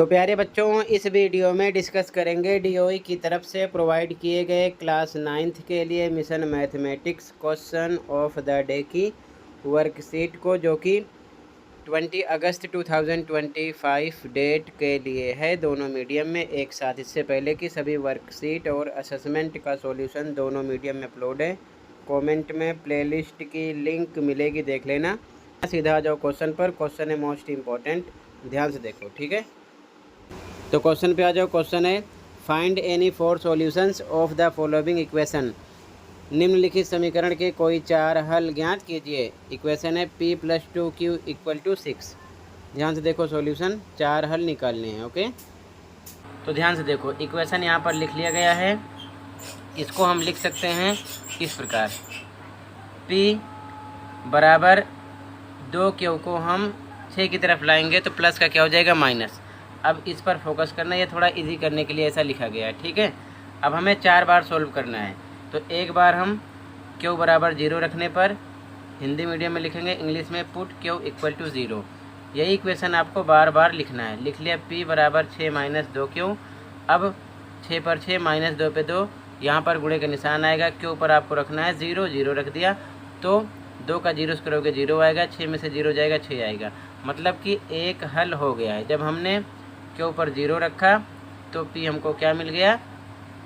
तो प्यारे बच्चों, इस वीडियो में डिस्कस करेंगे डीओई की तरफ से प्रोवाइड किए गए क्लास 9th के लिए mission mathematics question of the day की वर्कशीट को, जो कि 20 अगस्त 2025 डेट के लिए है, दोनों मीडियम में एक साथ। इससे पहले कि सभी वर्कशीट और असेसमेंट का सॉल्यूशन दोनों मीडियम में अपलोड है। कमेंट में प्लेलिस्ट की लिंक मिलेगी, देख लेना। सीधा आ जाओ क्वेश्चन पर। क्वेश्चन है मोस्ट इम्पॉर्टेंट, ध्यान से देखो, ठीक है। तो क्वेश्चन पे आ जाओ। क्वेश्चन है find any 4 solutions of the following equation. निम्नलिखित समीकरण के कोई 4 हल ज्ञात कीजिए। इक्वेशन है p + 2q = 6। ध्यान से देखो, सॉल्यूशन 4 हल निकालने हैं। ओके, तो ध्यान से देखो, इक्वेशन यहाँ पर लिख लिया गया है। इसको हम लिख सकते हैं इस प्रकार, p बराबर 2q को हम 6 की तरफ लाएंगे तो प्लस का क्या हो जाएगा, माइनस। अब इस पर फोकस करना, ये थोड़ा इजी करने के लिए ऐसा लिखा गया है, ठीक है। अब हमें 4 बार सोल्व करना है। तो एक बार हम q बराबर 0 रखने पर हिंदी मीडियम में लिखेंगे, इंग्लिश में पुट q = 0। यही इक्वेशन आपको बार बार लिखना है। लिख लिया p बराबर 6 - 2q। अब 6 पर 6 - 2 पे 2, यहाँ पर गुणे का निशान आएगा। q पर आपको रखना है 0, 0 रख दिया तो 2 का 0 से करोगे 0 आएगा, 6 में से 0 जाएगा, 6 आएगा। मतलब कि एक हल हो गया है। जब हमने q पर 0 रखा तो p हमको क्या मिल गया,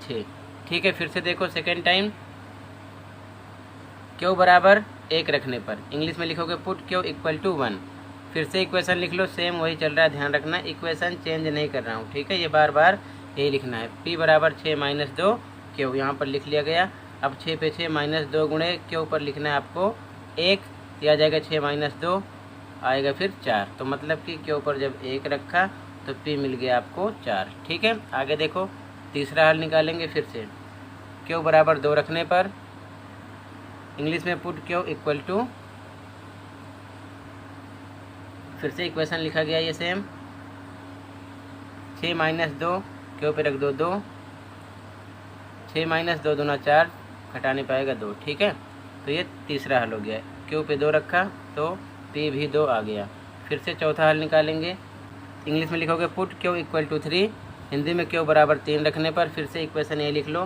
6। ठीक है, फिर से देखो सेकेंड टाइम, q बराबर 1 रखने पर इंग्लिश में लिखोगे पुट q = 1। फिर से इक्वेशन लिख लो, सेम वही चल रहा है, ध्यान रखना, इक्वेशन चेंज नहीं कर रहा हूँ, ठीक है। ये बार बार यही लिखना है। p बराबर 6 - 2q यहाँ पर लिख लिया गया। अब 6 पे 6 - 2 गुणे q पर लिखना है आपको 1, यह आ जाएगा 6 - 2 आएगा फिर 4। तो मतलब कि q पर जब 1 रखा तो p मिल गया आपको 4, ठीक है। आगे देखो, तीसरा हल निकालेंगे। फिर से q बराबर 2 रखने पर इंग्लिश में पुट q = फिर से इक्वेशन लिखा गया ये सेम, 6 - 2 q पे रख दो 2, 6 - 2 दूना 4, घटाने पाएगा 2, ठीक है। तो ये तीसरा हल हो गया। q पे 2 रखा तो p भी 2 आ गया। फिर से चौथा हल निकालेंगे, इंग्लिश में लिखोगे पुट q = 3, हिंदी में q बराबर 3 रखने पर फिर से इक्वेशन ये लिख लो,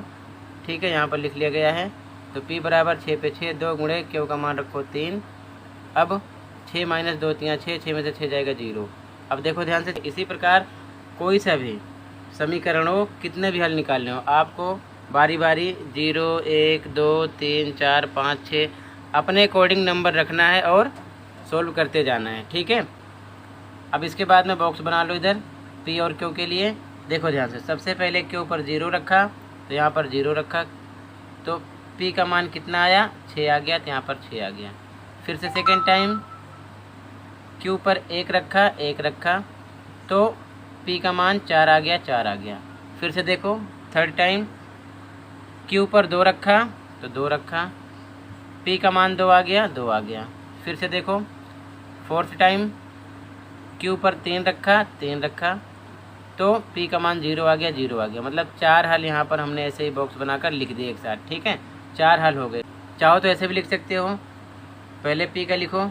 ठीक है। यहाँ पर लिख लिया गया है। तो p बराबर 6 पे 6 2 गुणे q का मान रखो 3। अब 6 - 2 3 6, 6 में से 6 जाएगा 0। अब देखो ध्यान से, इसी प्रकार कोई सा भी समीकरण हो, कितने भी हल निकालने हो, आपको बारी बारी 0 1 2 3 4 5 6 अपने अकॉर्डिंग नंबर रखना है और सोल्व करते जाना है, ठीक है। अब इसके बाद में बॉक्स बना लो इधर p और q के लिए। देखो ध्यान से, सबसे पहले q पर 0 रखा तो यहाँ पर 0 रखा तो p का मान कितना आया, 6 आ गया, तो यहाँ पर 6 आ गया। फिर से सेकेंड टाइम q पर 1 रखा, 1 रखा तो p का मान 4 आ गया, 4 आ गया। फिर से देखो थर्ड टाइम q पर 2 रखा तो 2 रखा, p का मान 2 आ गया, 2 आ गया। फिर से देखो फोर्थ टाइम q पर 3 रखा, 3 रखा तो p का मान 0 आ गया, 0 आ गया। मतलब 4 हल यहाँ पर हमने ऐसे ही बॉक्स बनाकर लिख दिए एक साथ, ठीक है। 4 हल हो गए। चाहो तो ऐसे भी लिख सकते हो, पहले p का लिखो,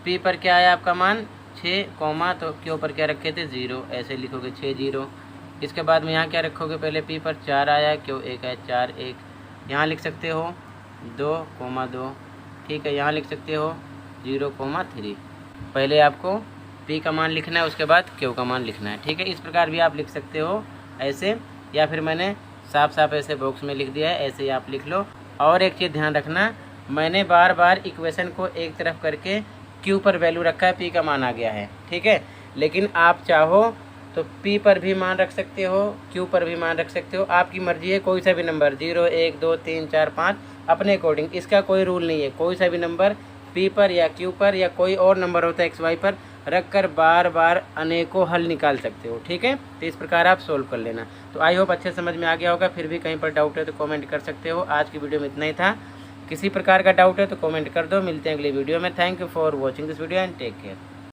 p पर क्या आया आपका मान 6, कॉमा तो q पर क्या रखे थे 0, ऐसे लिखोगे 6 0। इसके बाद में यहाँ क्या रखोगे, पहले p पर 4 आया, q 1 है 4 1, यहाँ लिख सकते हो 2, 2, ठीक है। यहाँ लिख सकते हो 0, 3। पहले आपको p का मान लिखना है, उसके बाद q का मान लिखना है, ठीक है। इस प्रकार भी आप लिख सकते हो ऐसे, या फिर मैंने साफ साफ ऐसे बॉक्स में लिख दिया है, ऐसे ही आप लिख लो। और एक चीज़ ध्यान रखना, मैंने बार बार इक्वेशन को एक तरफ करके q पर वैल्यू रखा है, p का मान आ गया है, ठीक है। लेकिन आप चाहो तो p पर भी मान रख सकते हो, q पर भी मान रख सकते हो, आपकी मर्जी है। कोई सा भी नंबर 0 1 2 3 4 5 अपने अकॉर्डिंग, इसका कोई रूल नहीं है। कोई सा भी नंबर p पर या q पर या कोई और नंबर होता है xy पर रख कर बार बार अनेकों हल निकाल सकते हो, ठीक है। तो इस प्रकार आप सोल्व कर लेना। तो आई होप अच्छे समझ में आ गया होगा। फिर भी कहीं पर डाउट है तो कमेंट कर सकते हो। आज की वीडियो में इतना ही था। किसी प्रकार का डाउट है तो कमेंट कर दो। मिलते हैं अगली वीडियो में। Thank you for watching this video and take care.